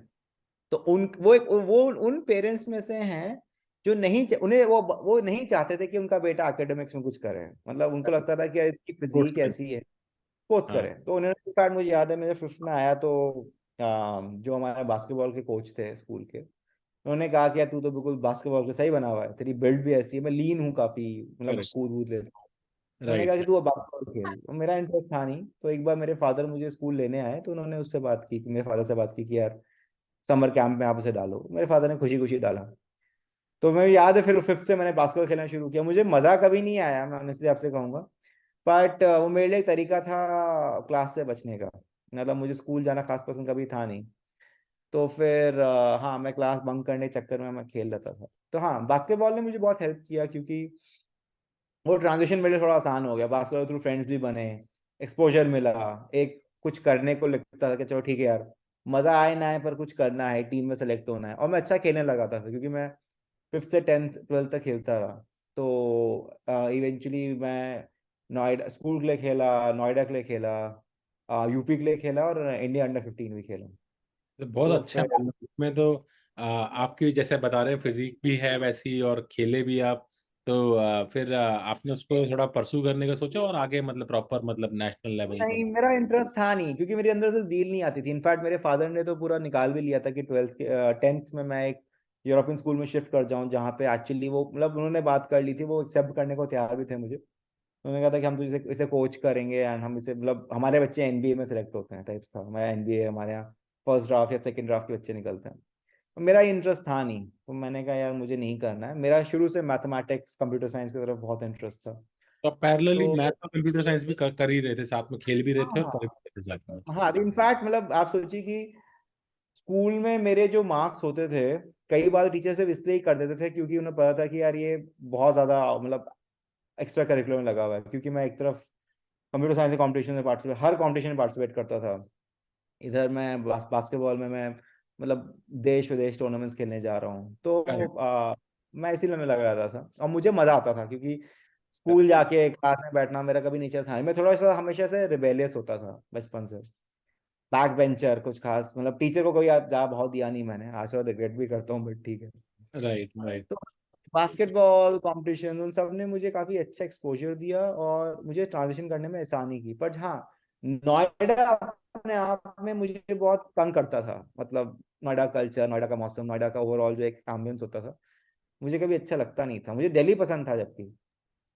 तो उन वो उन पेरेंट्स में से हैं जो नहीं उन्हें वो नहीं चाहते थे कि उनका बेटा एकेडमिक्स में कुछ करे, मतलब उनको लगता था कि यार इसकी स्पोर्ट्स फिजिक में। ऐसी है, स्पोर्ट्स हाँ, करे। तो उन्होंने, इनफैक्ट मुझे याद है, मेरे फिफ्थ में आया तो जो हमारे बास्केटबॉल के कोच थे स्कूल के, उन्होंने कहा कि यार तू तो बिल्कुल बास्केटबॉल के सही बना हुआ है, तेरी बिल्ड भी ऐसी है, मैं लीन हूँ काफी, मतलब करेक्ट, कूद वूद लेता हूँ। उन्होंने कहा राइट, कि तू अब बास्केटबॉल खेल, तो मेरा इंटरेस्ट था नहीं। तो एक बार मेरे फादर मुझे स्कूल लेने आए, तो उन्होंने उससे बात की, मेरे फादर से बात की कि यार समर कैंप में आप उसे डालो। मेरे फादर ने खुशी खुशी डाला। तो मैं, याद है, फिर फिफ्थ से मैंने बास्केटबॉल खेलना शुरू किया। मुझे मजा कभी नहीं आया, मैं ऑनेस्टली आपसे कहूंगा, बट वो मेरे लिए एक तरीका था क्लास से बचने का। मतलब मुझे स्कूल जाना खास पसंद कभी था नहीं। तो फिर हाँ, मैं क्लास बंक करने के चक्कर में मैं खेल लेता था। तो हाँ, बास्केटबॉल ने मुझे बहुत हेल्प किया, क्योंकि वो ट्रांजिशन मेरे लिए थोड़ा आसान हो गया, बास्केटबॉल थ्रू फ्रेंड्स भी बने, एक्सपोजर मिला, एक कुछ करने को लगता था कि चलो ठीक है यार, मजा आए ना आए पर कुछ करना है, टीम में सेलेक्ट होना है। और मैं अच्छा खेलने लगा था, क्योंकि मैं फिफ्थ से 10th 12th तक खेलता रहा। तो इवेंचुअली मैं नोएडा स्कूल के लिए खेला, नोएडा के लिए खेला, यूपी के लिए खेला, और इंडिया अंडर 15 भी खेला। तो बहुत तो अच्छा है। फिर इसमें तो आपकी जैसे बता रहे हैं फिजिक भी है वैसी और खेले भी आप, तो फिर आपने उसको थोड़ा परसू करने का सोचा और आगे मतलब प्रॉपर मतलब नेशनल लेवल नहीं, पर। मेरा इंटरेस्ट था नहीं, क्योंकि मेरे अंदर से जील नहीं आती थी। इनफैक्ट मेरे फादर ने तो पूरा निकाल भी लिया था कि 10th में मैं एक यूरोपियन स्कूल में शिफ्ट कर जाऊं, जहाँ पे एक्चुअली वो, मतलब उन्होंने बात कर ली थी, वो एक्सेप्ट करने को तैयार भी थे मुझे। उन्होंने कहा था कि हम तो इसे इसे कोच करेंगे, एंड हम इसे, मतलब हमारे बच्चे एनबीए में सेलेक्ट होते हैं टाइप्स था। मैं एनबीए, हमारे यहाँ फर्स्ट ड्राफ्ट या सेकंड ड्राफ्ट के बच्चे निकलते हैं। तो मेरा इंटरेस्ट था नहीं, तो मैंने कहा यार मुझे नहीं करना है। मेरा शुरू से मैथमेटिक्स, कंप्यूटर साइंस की तरफ बहुत इंटरेस्ट था। तो आप पैरेलली तो मैथ और कंप्यूटर साइंस भी कर ही रहे थे, साथ में खेल भी रहे थे और कर हाँ, भी रहे थे साथ में। हाँ, इनफैक्ट मतलब आप सोचिए कि स्कूल में मेरे जो मार्क्स होते थे, कई बार टीचर सिर्फ इसलिए ही कर देते थे क्योंकि उन्हें पता था कि यार ये बहुत ज्यादा, मतलब एक्स्ट्रा करिकुलर में लगा हुआ है। क्योंकि मैं एक तरफ कंप्यूटर साइंस के कॉम्पिटिशन में पार्टिसिपेट, हर कॉम्पिटिशन में पार्टिसिपेट करता था। इधर मैं बास्केटबॉल में मैं, मतलब देश विदेश टूर्नामेंट्स खेलने जा रहा हूँ। तो करेक्ट, मैं इसीलिए में लगा रहता था, और मुझे मजा आता था, क्योंकि स्कूल जाके क्लास में बैठना मेरा कभी नेचर था नहीं। मैं थोड़ा सा हमेशा से रिबेलियस होता था बचपन से, बैक बेंचर, कुछ खास, मतलब टीचर को कोई जा बहुत दिया नहीं मैंने, आज थोड़ा रिग्रेट भी करता हूँ, बट ठीक है। राइट, राइट, तो बास्केटबॉल कंपटीशन उन सब ने मुझे काफी अच्छा एक्सपोजर दिया, और मुझे ट्रांजिशन करने में आसानी की। बट हाँ, नोएडा अपने आप में मुझे बहुत तंग करता था। मतलब नोएडा कल्चर, नोएडा का मौसम, नोएडा का ओवरऑल जो एक एम्बियंस होता था, मुझे कभी अच्छा लगता नहीं था। मुझे दिल्ली पसंद था जबकि।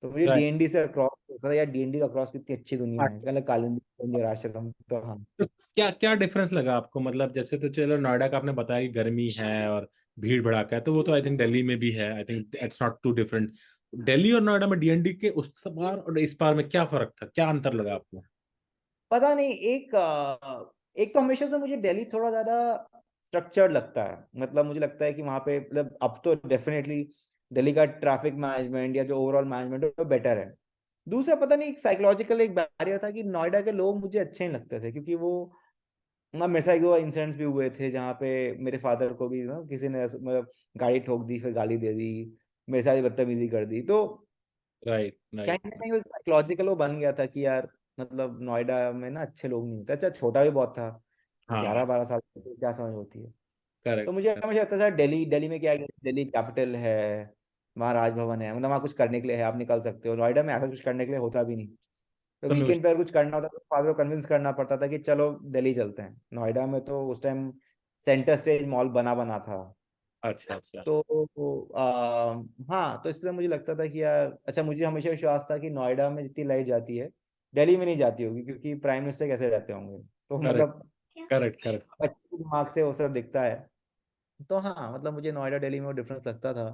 तो मुझे राइट। डीएनडी से अक्रॉस होता था, यार डीएनडी का अक्रॉस कितनी अच्छी दुनिया है, मतलब कालिंदी, आश्रम, तो हाँ। तो क्या क्या डिफरेंस लगा आपको, मतलब जैसे तो चलो नोएडा का आपने बताया कि गर्मी है और भीड़ भड़ाका है, तो वो तो आई थिंक दिल्ली में भी है, I think it's not too different. Delhi और नोएडा में डीएनडी के उस बार और इस बार में क्या फर्क था, क्या अंतर लगा आपको? पता नहीं, एक तो हमेशा से मुझे दिल्ली थोड़ा ज्यादा स्ट्रक्चर्ड लगता है। मतलब मुझे लगता है कि वहाँ पे, मतलब अब तो डेफिनेटली दिल्ली का ट्रैफिक मैनेजमेंट या जो ओवरऑल मैनेजमेंट है वो बेटर है। दूसरा, पता नहीं, एक साइकोलॉजिकल एक बैरियर था कि नोएडा के लोग मुझे अच्छे नहीं लगते थे, क्योंकि वो, ना, मेरे साथ एक दो इंसिडेंट्स भी हुए थे जहाँ पे मेरे फादर को भी ना किसी ने मतलब गाड़ी ठोक दी, फिर गाली दे दी, मेरे साथ ही बदतमीजी कर दी। तो राइट, कहीं राइट, ना कहीं वो एक साइकोलॉजिकल वो बन गया था कि यार, मतलब नोएडा में ना अच्छे लोग नहीं होते। अच्छा, छोटा भी बहुत था, हाँ, 11-12 साल की, तो क्या समझ होती है। तो करेक्ट, मुझे हमेशा लगता था दिल्ली, दिल्ली में क्या है, दिल्ली कैपिटल है, वहाँ राजभवन है, मतलब वहाँ कुछ करने के लिए है, आप निकल सकते हो। नोएडा में ऐसा कुछ करने के लिए होता भी नहीं। तो समझ। वीकेंड पे अगर कुछ करना होता तो फादर को कन्विंस करना पड़ता था कि चलो दिल्ली चलते हैं। नोएडा में तो उस टाइम सेंटर स्टेज मॉल बना बना था। अच्छा, अच्छा, तो हाँ, तो इसलिए मुझे लगता था कि यार, अच्छा, मुझे हमेशा विश्वास था कि नोएडा में जितनी लाइट जाती है दिल्ली में नहीं जाती होगी, क्योंकि प्राइम मिनिस्टर कैसे रहते होंगे। तो करेक्ट, मतलब करेक्ट, करेक्ट। बच्चे के दिमाग से वो सब दिखता है। तो हाँ, मतलब मुझे नोएडा दिल्ली में वो डिफरेंस लगता था।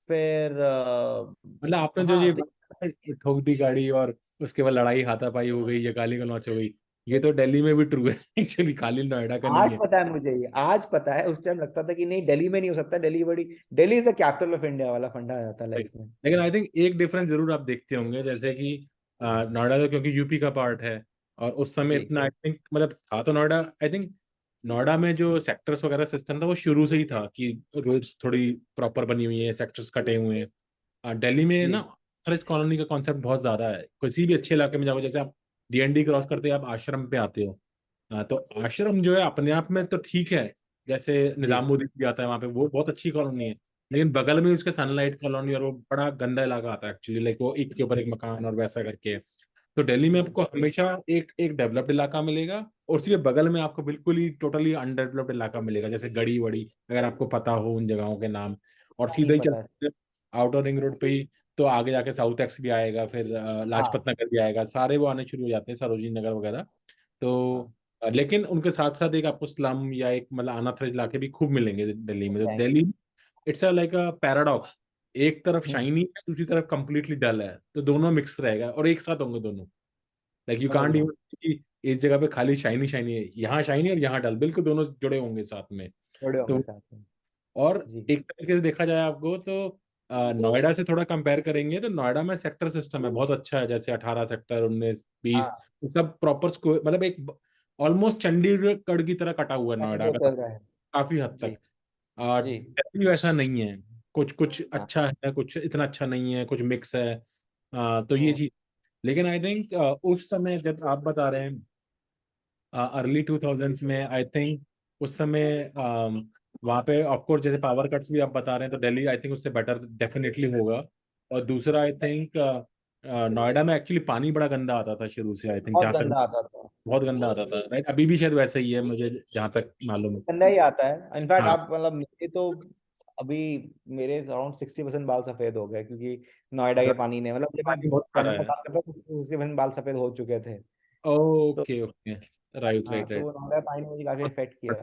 फिर मतलब आपने जो हाँ ये तो बात है, ठोक दी गाड़ी और उसके बाद लड़ाई हाथापाई हो गई या गाली गलौच हो गई, ये तो दिल्ली में भी ट्रू है एक्चुअली, खाली नोएडा का नहीं आज है। पता है मुझे, ये आज पता है, उस टाइम लगता था कि नहीं, दिल्ली में नहीं हो सकता, दिल्ली बड़ी, Delhi is the capital of India वाला फंडा आ जाता लाइफ में। लेकिन आई थिंक एक डिफरेंस जरूर आप देखते होंगे, जैसे कि नोएडा तो क्योंकि यूपी का पार्ट है, और उस समय जी इतना आई थिंक मतलब था तो नोएडा, आई थिंक नोएडा में जो सेक्टर्स वगैरह सिस्टम था वो शुरू से ही था कि रोड्स थोड़ी प्रॉपर बनी हुई है, सेक्टर्स कटे हुए हैं। दिल्ली में ना जी फॉरेस्ट कॉलोनी का कॉन्सेप्ट बहुत ज्यादा है। किसी भी अच्छे इलाके में जाओ, जैसे आप डीएनडी क्रॉस करते हैं आप आश्रम पे आते हो। तो आश्रम जो है अपने आप में तो ठीक है, जैसे जी निजामुद्दीन भी आता है वहाँ पे, वो बहुत अच्छी कॉलोनी है। लेकिन बगल में उसके सनलाइट कॉलोनी, और वो बड़ा गंदा इलाका आता है एक्चुअली, लाइक वो एक के ऊपर एक मकान और वैसा करके। तो दिल्ली में आपको हमेशा एक एक डेवलप्ड इलाका मिलेगा, और उसके बगल में आपको बिल्कुल ही टोटली अनडेवलप्ड इलाका मिलेगा, जैसे गड़ी वड़ी, अगर आपको पता हो उन जगहों के नाम। और नहीं सीधा ही पता है। चलते आउटर रिंग रोड पे ही, तो आगे जाके साउथ एक्स भी आएगा, फिर हाँ लाजपत नगर भी आएगा, सारे वो आने शुरू हो जाते हैं, सरोजिनी नगर वगैरह। तो हाँ लेकिन उनके साथ साथ एक आपको स्लम या एक मतलब अनाथरज इलाके भी खूब मिलेंगे दिल्ली में। तो thank Delhi it's a like a paradox, एक तरफ यू। शाइनी है, दूसरी तरफ कंप्लीटली डल है, तो दोनों मिक्स रहेगा और एक साथ होंगे दोनों। लाइक यू समझ कांट रहा हूँ। इवन कि इस जगह पे खाली शाइनी शाइनी है, यहाँ शाइनी और यहाँ डल, बिल्कुल दोनों जुड़े होंगे साथ में। जुड़े होंगे तो साथ में। और जी एक तरीके से देखा जाए आपको तो नोएडा से थोड़ा कंपेयर करेंगे तो नोएडा में सेक्टर सिस्टम है बहुत अच्छा है, जैसे 18 सेक्टर, 19, 20, हाँ। सब प्रॉपर स्क्वायर, मतलब एक ऑलमोस्ट चंडीगढ़ की तरह कटा हुआ है नोएडा जो का, कर रहा है। काफी हद जी तक। जी दिल्ली वैसा नहीं है, कुछ कुछ हाँ। अच्छा है, कुछ इतना अच्छा नहीं है, कुछ मिक्स है। तो ये हम्म। चीज। लेकिन आई थिंक उस समय जब आप बता रहे हैं अर्ली 2000s में, आई थिंक उस समय वहाँ पे ऑफकोर्स जैसे पावर कट्स भी आप बता रहे हैं, तो दिल्ली आई थिंक उससे बेटर डेफिनेटली होगा। और दूसरा आई थिंक नोएडा में एक्चुअली पानी बड़ा गंदा आता था शुरू से, आई थिंक बहुत जहाँ तक गंदा आता था। बहुत गंदा आता था, राइट? अभी भी शायद वैसा ही है, मुझे जहाँ तक मालूम है। गंदा ही आता है इनफैक्ट। हाँ, आप मतलब मेरे तो अभी मेरे अराउंड 60% बाल सफेद हो गए, क्योंकि नोएडा के पानी ने, मतलब जब मैं पानी बहुत सारा पंद्रह है। साल का था तो 60% बाल सफेद हो चुके थे। तो ओके ओके, राइट हाँ, राइट तो राइट। वो नोएडा पानी ने मुझे काफी इफेक्ट किया है।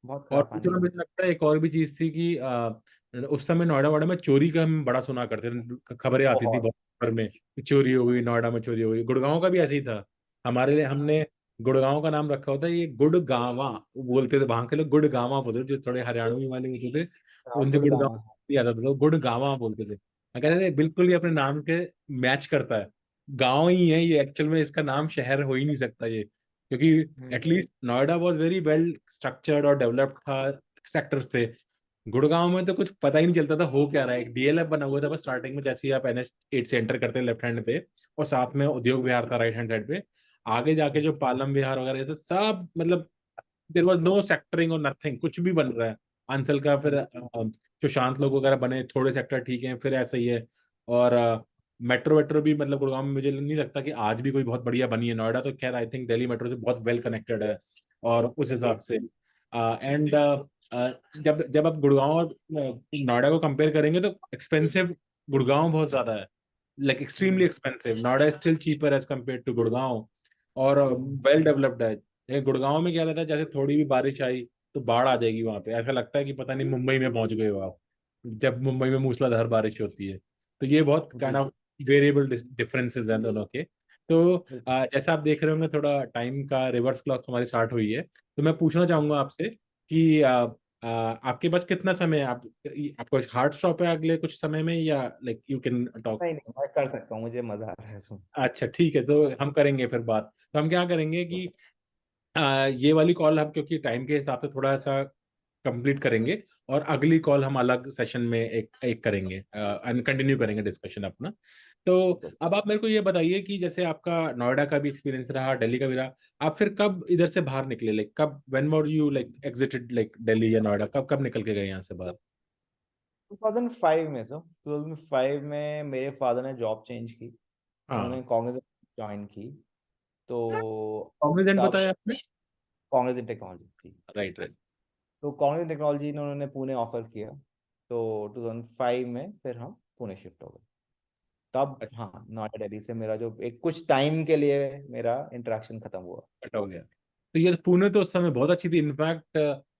बहुत और खराब पानी दूसरा है। मुझे लगता है एक और भी चीज थी कि उस समय नोएडा वोएडा में चोरी का हम बड़ा सुना करते थे, खबरें आती थी बहुत। बहुत घर में कि चोरी हो गई, नोएडा में चोरी हो गई। गुड़गांव का भी ऐसे ही था हमारे लिए, हमने गुड़गांव का नाम रखा होता है ये गुड़गांवा, बोलते थे वहां के लोग, गुड़गांवा बोलते थे, जो थोड़े हरियाणवी वाले होते थे हाँ, उनसे गुड़गांव गुड़गांव। नहीं आता था, तो गुड़गांवा बोलते थे। मैं कहते थे बिल्कुल ही अपने नाम के मैच करता है, गांव ही है ये एक्चुअल में, इसका नाम शहर हो ही नहीं सकता ये, क्योंकि hmm. At least Noida was very well structured और डेवलप्ड था, सेक्टर्स थे। गुड़गांव में तो कुछ पता ही नहीं चलता था हो क्या रहा है, एक डीएलएफ बना हुआ था बस स्टार्टिंग में, जैसे ही आप NH 8 से एंटर करते हैं लेफ्ट हैंड पे, और साथ में उद्योग विहार था राइट हैंड साइड पे। आगे जाके जो पालम विहार वगैरह ये तो सब मतलब देर वॉज नो सेक्टरिंग और नथिंग, कुछ भी बन रहा है अंचल का। फिर जो शांत लोग वगैरह बने थोड़े सेक्टर ठीक है, फिर ऐसा ही है। और मेट्रो वेट्रो भी मतलब गुड़गांव में मुझे नहीं लगता कि आज भी कोई बहुत बढ़िया बनी है। नोएडा तो खैर आई थिंक दिल्ली मेट्रो से बहुत वेल कनेक्टेड है, और उस हिसाब से एंड जब जब आप गुड़गांव और नोएडा को कंपेयर करेंगे तो एक्सपेंसिव गुड़गांव बहुत ज्यादा है, like extremely expensive. Noida is still cheaper as compare to Gurgaon, और वेल डेवलप्ड है। ये गुड़गांव में क्या रहता है, जैसे थोड़ी भी बारिश आई तो बाढ़ आ जाएगी वहां पे, ऐसा लगता है कि पता नहीं मुंबई में पहुंच गए हो आप, जब मुंबई में मूसलाधार बारिश होती है। तो ये बहुत काइंड जी ऑफ वेरिएबल डिफरेंसेस हैं दोनों के। तो बिल्कुल। जैसा आप देख रहे होंगे थोड़ा टाइम का रिवर्स क्लॉक हमारी स्टार्ट हुई है, तो मैं पूछना चाहूंगा आपसे कि आपके पास कितना समय है, आपको हार्ड स्टॉप है अगले कुछ समय में, या लाइक यू कैन टॉक? नहीं नहीं, मैं कर सकता हूँ, मुझे मजा आ रहा है सुन। अच्छा ठीक है, तो हम करेंगे फिर बात। तो हम क्या करेंगे कि ये वाली कॉल हम क्योंकि टाइम के हिसाब से थोड़ा सा कंप्लीट करेंगे, और अगली कॉल हम अलग सेशन में एक एक करेंगे एंड कंटिन्यू करेंगे डिस्कशन अपना। तो अब आप मेरे को ये बताइए कि जैसे आपका नोएडा का भी एक्सपीरियंस रहा, दिल्ली का भी रहा, आप फिर कब इधर से बाहर निकले, लाइक कब, when were you like exerted like Delhi या नोएडा, कब कब निकल के गए यहाँ से बाहर? 2005 में सर, 2005 में मेरे फादर ने जॉब चेंज की। हाँ, उन्होंने कांग्रेस ज्वाइन की। तो कॉग्निजेंट तब बताया आपने? कांग्रेस इन टेक्नोलॉजी थी। Right right. तो कांग्रेस इन टेक्नोलॉजी ने उन्होंने पुणे ऑफर किया। तो 2005 में फिर हम पुणे शिफ्ट हो गए। तब हाँ, नोएडा दिल्ली से मेरा जो एक कुछ टाइम के लिए मेरा इंटरेक्शन खत्म हुआ। कट हो गया। तो ये पुणे तो उस समय बहुत अच्छी थी, इनफैक्ट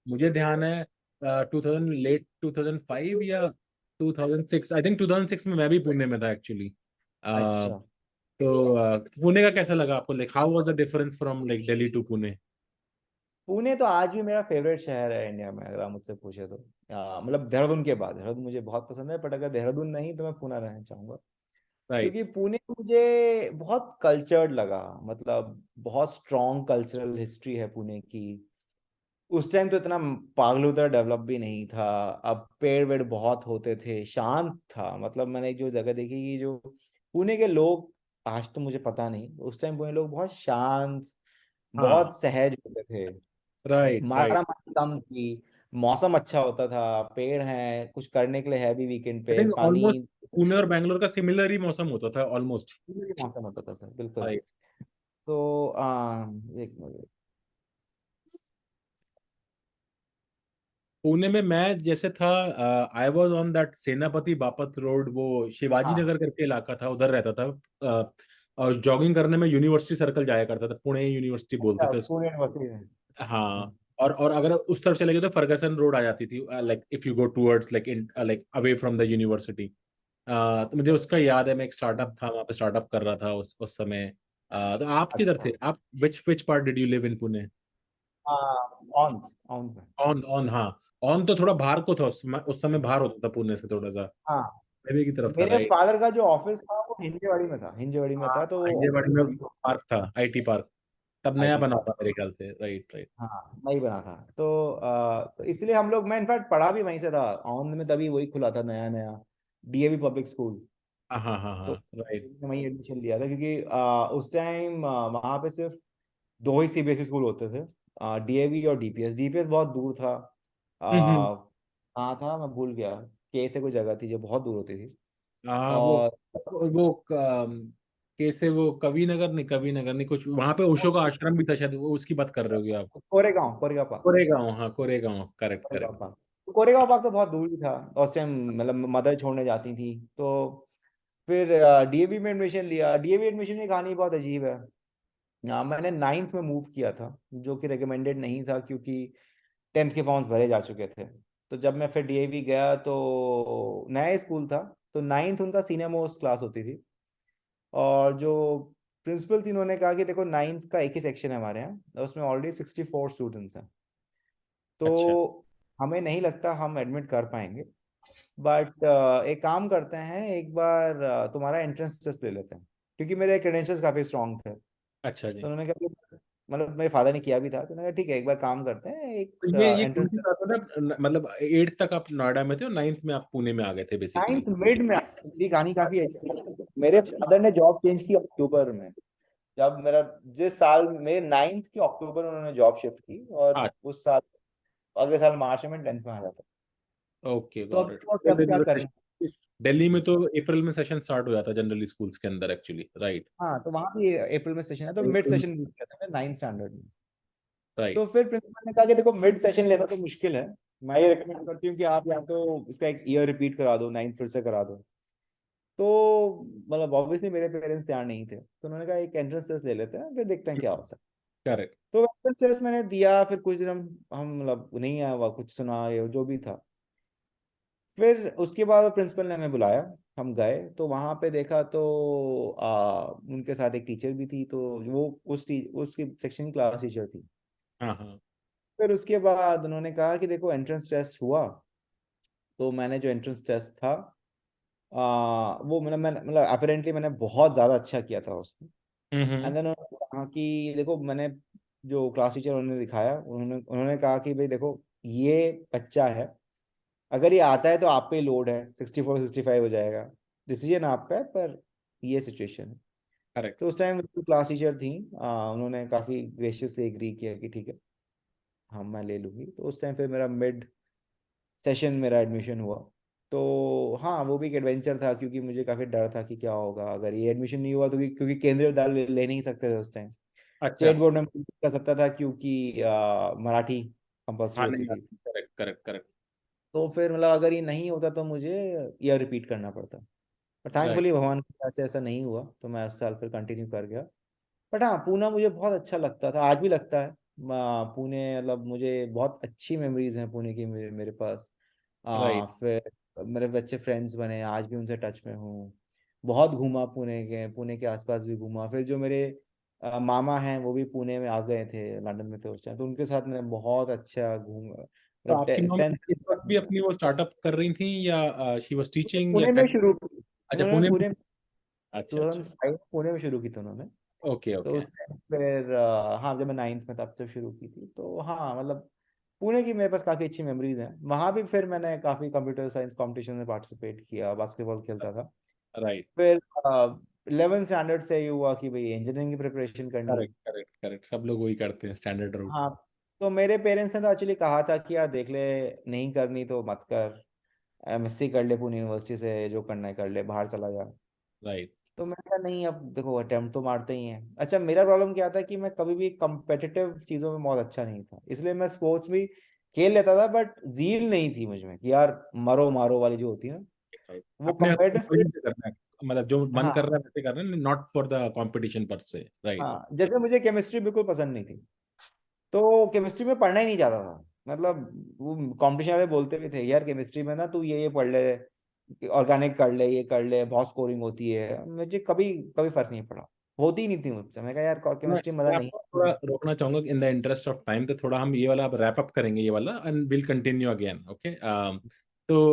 मुझे ध्यान है 2000 लेट 2005 या 2006, आई थिंक 2006 में मैं भी पुणे में था एक्चुअली। अच्छा। तो पुणे का कैसा लगा आपको, like how was the difference from like Delhi to Pune? Pune तो आज भी मेरा फेवरेट शहर है इंडिया में, अगर आप मुझसे पूछे तो। मतलब देहरादून के बाद, देहरादून मुझे बहुत पसंद है, बट अगर देहरादून नहीं तो मैं पुणे रहना चाहूंगा। राइट। क्योंकि पुणे मुझे बहुत कल्चर्ड लगा, मतलब बहुत स्ट्रॉन्ग कल्चरल हिस्ट्री है पुणे की। उस टाइम तो इतना पागलों तरह डेवलप भी नहीं था। अब पेड़ वेड़ बहुत होते थे, शांत था। मतलब मैंने एक जो जगह देखी कि जो पुणे के लोग, आज तो मुझे पता नहीं, उस टाइम पुणे लोग बहुत शांत, हाँ। बहुत सहज होते थे। Right right. मारा मारी कम थी, मौसम अच्छा होता था, पेड़ हैं, कुछ करने के लिए है भी वीकेंड आई पे, थिंक पानी। ऑलमोस्ट पुणे और बैंगलोर का सिमिलर ही मौसम होता था ऑलमोस्ट। मौसम होता था सर, बिल्कुल। राइट। तो एक मिनट। पुणे में मैं जैसे था, आई वाज ऑन दैट सेनापति बापत रोड, वो शिवाजी हाँ, नगर करके इलाका था, उधर रहता था। और जॉगिंग करने में यूनिवर्सिटी सर्कल जाया करता था, पुणे यूनिवर्सिटी बोलते अच्छा, थे उसको। पुणे यूनिवर्सिटी में। हाँ। हाँ, और अगर उस तरफ चले गए तो फर्गसन रोड आ जाती थी, like if you go towards like in like away from the university. तो मुझे उसका याद है, मैं एक स्टार्टअप था वहाँ पे, स्टार्टअप कर रहा था उस समय। तो आप किधर थे, अच्छा। आप which part did you live in Pune? हाँ, ऑन ऑन में। ऑन ऑन, हाँ। ऑन तो थोड़ा बाहर को था उस समय बाहर होता था पुणे से थोड़ा सा। हाँ, हाईवे की तरफ था, मेरे राइट। फादर का जो ऑफिस था वो हिंजवाड़ी में था, हिंजवाड़ी में हाँ, था, तो हिंजेवाड़ी में पार्क था, आईटी पार्क। तब नया आईटी बना पार्क। था मेरे ख्याल से, राइट राइट। हाँ, नहीं बना था। तो इसलिए हम लोग, मैं इनफैक्ट पढ़ा भी वहीं से था, ऑन में, तभी वही खुला था नया नया, डीएवी पब्लिक स्कूल। हाँ हाँ हाँ तो हाँ, राइट। मैंने वहीं एडमिशन लिया था, क्योंकि उस टाइम वहाँ पे सिर्फ दो ही सीबीएसई स्कूल होते थे, डीएवी और डीपीएस। डीपीएस बहुत दूर था। हम्म। कहाँ था मैं भूल गया, के से कोई जगह थी जो बहुत दूर होती थी। हाँ, और वो कैसे, वो कवि नगर नहीं, कुछ वहां पे ओशो का आश्रम भी था शायद, वो उसकी बात कर रहे होगे आप? कोरेगांव, कोरेगांव पार्क। कोरेगांव, हाँ Koregaon, correct Koregaon correct. Park. तो कोरेगांव पार्क तो बहुत दूर ही था उस टाइम, मतलब मदर छोड़ने जाती थी। तो फिर डीएवी में एडमिशन लिया। डीएवी एडमिशन की कहानी बहुत अजीब है। मैंने नाइन्थ में मूव किया था, जो कि रिकमेंडेड नहीं था, क्योंकि टेंथ के फॉर्म्स भरे जा चुके थे। तो जब मैं फिर डीएवी गया तो नया स्कूल था, तो नाइन्थ उनका सीनियर मोस्ट क्लास होती थी। और जो प्रिंसिपल थी, उन्होंने कहा कि देखो, नाइन्थ का एक ही सेक्शन है हमारे यहाँ, और उसमें ऑलरेडी 64 स्टूडेंट्स हैं, अच्छा तो हमें नहीं लगता हम एडमिट कर पाएंगे। बट एक काम करते हैं, एक बार तुम्हारा एंट्रेंस टेस्ट ले लेते हैं, क्योंकि मेरे क्रेडेंशियल्स काफ़ी स्ट्रांग थे। अच्छा तो जी। उन्होंने कहा मतलब मेरे फादर ने किया भी था, तो उन्होंने कहा ठीक है, एक बार काम करते हैं, एक तो ये कौन सी एंट्रेंस। बात है ना, मतलब 8th तक आप नोएडा में थे और 9th में आप पुणे में आ गए थे बेसिकली? नाइन्थ मिड में मेरी कहानी काफी अच्छी है। मेरे अच्छा। फादर ने जॉब चेंज की अक्टूबर में। जब मेरा, जिस साल मेरे नाइन्थ के अक्टूबर में उन्होंने जॉब शिफ्ट की, और हाँ। उस साल, अगले साल मार्च में टेंथ में आ जाता। ओके, तो गॉट अब इट। तो अब क्या करना। दिल्ली में तो अप्रैल में सेशन स्टार्ट हो जाता है जनरली स्कूल्स के अंदर एक्चुअली, राइट। हाँ, तो वहां भी अप्रैल में सेशन है, तो मिड सेशन कहते हैं नाइन्थ स्टैंडर्ड में। तो राइट। फिर प्रिंसिपल ने कहा कि देखो, मिड सेशन लेना तो मुश्किल है, मैं ये रिकमेंड करती हूँ कि आप या तो इसका एक ईयर रिपीट करा दो, नाइन्थ फिर से करा दो। तो मतलब ऑब्वियसली मेरे पेरेंट्स तैयार नहीं थे, तो उन्होंने कहा एक एंट्रेंस टेस्ट ले लेते हैं, फिर देखते हैं क्या होता है। करेक्ट। तो एंट्रेंस टेस्ट मैंने दिया, फिर कुछ दिन हम मतलब नहीं आया हुआ, कुछ सुना ये जो भी था। फिर उसके बाद प्रिंसिपल ने हमें बुलाया, हम गए, तो वहां पे देखा तो उनके साथ एक टीचर भी थी, तो वो उसकी सेक्शन की क्लास टीचर थी। हाँ हाँ। फिर उसके बाद उन्होंने कहा कि देखो, एंट्रेंस टेस्ट हुआ। तो मैंने जो एंट्रेंस टेस्ट था, वो मतलब अपेरेंटली मैंने बहुत ज़्यादा अच्छा किया था उसमें। And hmm. देन उन्होंने कहा कि देखो, मैंने जो क्लास टीचर उन्होंने दिखाया, उन्होंने उन्होंने कहा कि भाई देखो, ये बच्चा है, अगर ये आता है तो आप पे लोड है, 64 65 हो जाएगा, डिसीजन आपका है, पर ये सिचुएशन है। करेक्ट। तो उस टाइम जो क्लास टीचर थी, उन्होंने काफ़ी ग्रेशियसली एग्री किया कि ठीक है, हाँ मैं ले लूँगी। तो उस टाइम फिर मेरा मिड सेशन मेरा एडमिशन हुआ। तो हाँ, वो भी एक एडवेंचर था, क्योंकि मुझे काफ़ी डर था कि क्या होगा अगर ये एडमिशन नहीं हुआ, तो क्योंकि केंद्रीय विद्यालय ले नहीं सकते थे उस टाइम। अच्छा। स्टेट बोर्ड में कर सकता था, क्योंकि मराठी कंपलसरी हाँ होती नहीं, थी। Correct correct correct. तो फिर मतलब अगर ये नहीं होता तो मुझे ईयर रिपीट करना पड़ता। पर राइट। थैंकफुली भगवान की दया से ऐसा नहीं हुआ, तो मैं उस साल फिर कंटिन्यू कर गया। बट हाँ, पूना मुझे बहुत अच्छा लगता था, आज भी लगता है। पुणे मतलब मुझे बहुत अच्छी मेमोरीज हैं पुणे की, मेरे पास। राइट। फिर मेरे अच्छे फ्रेंड्स बने, आज भी उनसे टच में हूँ। बहुत घूमा पुणे के आसपास भी घूमा। फिर जो मेरे मामा हैं, वो भी पुणे में आ गए थे, लंदन में थे उस टाइम, तो उनके साथ मैंने बहुत अच्छा घूमा, तो मतलब आपकी मॉम टेंथ। इस वक्त भी अपनी वो स्टार्टअप कर रही थी, या शी वाज टीचिंग, या पुणे में कैसे? शुरू की अच्छा, उन्होंने, पुणे में। पुणे। अच्छा, अच्छा। 2005 पुणे में शुरू की थी उन्होंने। ओके, तो ओके। उस टाइम फिर हाँ, जब मैं 9th में तब शुरू की थी, तो हाँ मतलब पुणे की मेरे पास काफ़ी अच्छी मेमोरीज हैं। वहाँ भी फिर मैंने काफ़ी कंप्यूटर साइंस कंपटीशन में पार्टिसिपेट किया, बास्केटबॉल खेलता था। राइट। फिर 11th स्टैंडर्ड से ये हुआ कि भाई इंजीनियरिंग की प्रिपरेशन करनी है। Correct, correct, correct. सब लोग वही करते हैं, स्टैंडर्ड रूट। हाँ, तो मेरे पेरेंट्स ने तो एक्चुअली कहा था कि यार देख ले, नहीं करनी तो मत कर, एमएससी कर ले पुणे यूनिवर्सिटी से, जो करना है कर ले, बाहर चला जा। राइट। तो मैंने कहा नहीं, अब देखो अटेम्प्ट तो मारते ही हैं। अच्छा, मेरा प्रॉब्लम क्या था कि मैं कभी भी कम्पिटिटिव चीज़ों में बहुत अच्छा नहीं था, इसलिए मैं स्पोर्ट्स भी खेल लेता था, बट जील नहीं थी मुझ में कि यार मरो मारो वाली जो होती है ना, राइट। वो अपने कम्पिटिटिव वजह स्पिरिट। से करना है, मतलब जो मन कर रहा हाँ है वैसे करना है, नॉट फॉर द कंपटीशन पर से। राइट। हाँ, जैसे मुझे केमिस्ट्री बिल्कुल पसंद नहीं थी, तो केमिस्ट्री में पढ़ना ही नहीं चाहता था। मतलब वो कंपटीशन वाले बोलते भी थे यार केमिस्ट्री में ना तू ये पढ़ ले, ऑर्गेनिक कर ले, ये कर ले, बहुत स्कोरिंग होती है। मुझे कभी कभी फर्क नहीं पड़ा, होती ही नहीं थी मुझसे। मैं कहा यार मैं केमिस्ट्री मजा मैं नहीं आपको थोड़ा है। रोकना चाहूंगा in the interest of time, तो थोड़ा हम ये वाला अब रैप अप करेंगे ये वाला, and will continue again. Okay. तो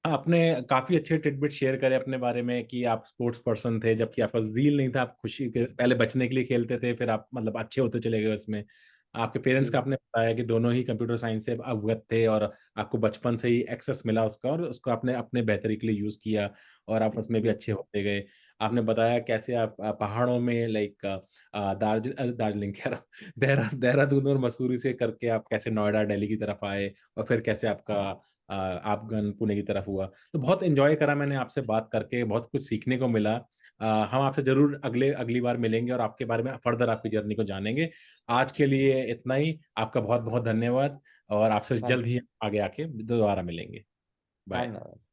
आपने काफी अच्छे टिटबिट शेयर करे अपने बारे में कि आप स्पोर्ट्स पर्सन थे, जबकि आपका जील नहीं था, आप खुशी के पहले बचने के लिए खेलते थे, फिर आप मतलब अच्छे होते चले गए उसमें। आपके पेरेंट्स जी। का आपने बताया कि दोनों ही कंप्यूटर साइंस से अवगत थे, और आपको बचपन से ही एक्सेस मिला उसका, और उसको आपने अपने बेहतरी के लिए यूज किया, और आप उसमें भी जी। अच्छे होते गए। आपने बताया कैसे आप पहाड़ों में लाइक दार्जिलिंग कह रहा हूँ, देहरादून और मसूरी से करके आप कैसे नोएडा दिल्ली की तरफ आए, और फिर कैसे आपका आपगन पुणे की तरफ हुआ। तो बहुत एंजॉय करा मैंने आपसे बात करके, बहुत कुछ सीखने को मिला। हम आपसे ज़रूर अगली बार मिलेंगे और आपके बारे में फर्दर आपकी जर्नी को जानेंगे। आज के लिए इतना ही, आपका बहुत-बहुत धन्यवाद, और आपसे धन्यवाद। जल्द ही आगे आके दोबारा मिलेंगे। बाय। धन्यवाद।